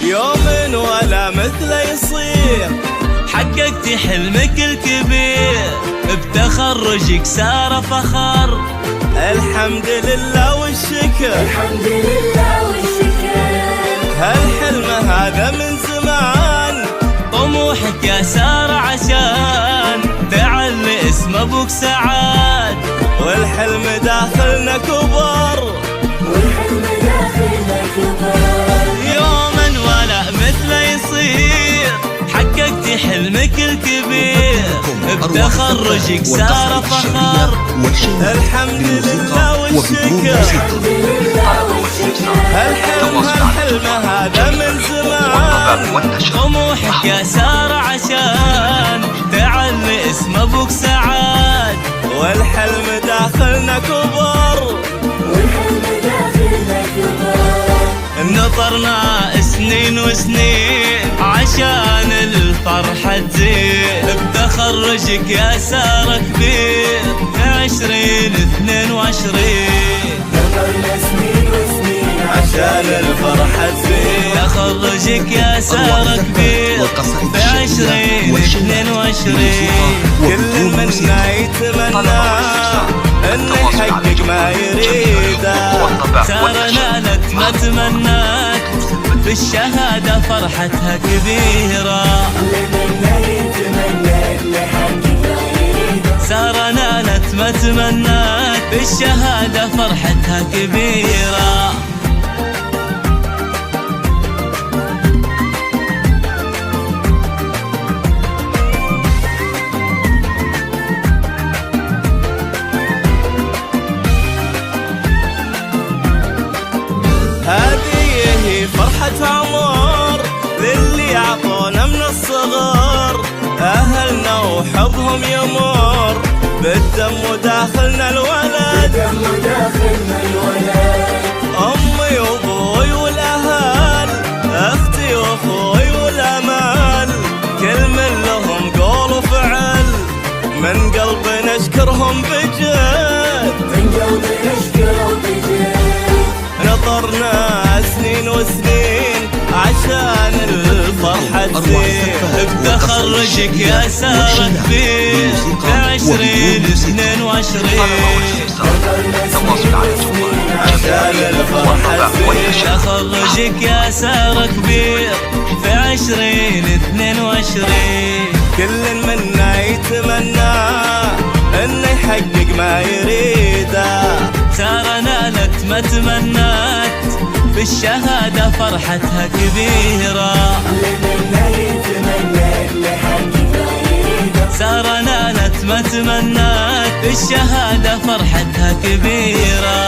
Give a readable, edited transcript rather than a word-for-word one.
يوم ولا مثله يصير، حققتي حلمك الكبير، بتخرجك سار فخر. الحمد لله والشكر، الحمد لله والشكر. هالحلم هذا من زمان، طموحك يا سارة عشان تعلي اسم ابوك سعاد. والحلم داخلنا كبر، والحلم داخلنا كبر. يوما ولا مثله يصير، حققتي حلمك الكبير، بتخرجك سار فخر. الحمد لله والشكر، الحمد لله والشكر. هالحلم هذا من زمان، طموحك يا سارة عشان تعلي اسم ابوك سعاد. والحلم داخلنا كبر، والحلم داخلنا كبر. نطرنا سنين وسنين عشان الفرحة تزيد، بتخرجك يا سارة كبير في 2022. نطرنا سنين وسنين عشان الفرحة تزيد، تخرجك يا سارة كبير في 2022. كل منا يتمنى انه يحقق ما يريده. سارة نالت ما تمنت، بالشهادة فرحتها كبيرة. سارة نالت ما تمنت، بالشهادة فرحتها كبيرة. هذه هي فرحة عمر للي عطونا من الصغر، أهلنا وحبهم يمر بالدم وداخلنا الولد. دم داخلنا الولد. أمي وأبوي والأهل، أختي وأخوي والأمل، كل من لهم قول وفعل، من قلبي نشكرهم بجد. من قلبي نشكرهم بجد. نطرنا سنين وسنين عشان الفرحة تزيد، بتخرجك يا سارة كبير في 2022. عشان الفرحة تزيد، تخرجك يا سارة كبير في 2022. كل منا يتمنى انه يحقق ما يريده. سارة نالت ما تمنت، بالشهادة فرحتها كبيرة. سارة نالت ما تمنت، بالشهادة فرحتها كبيرة.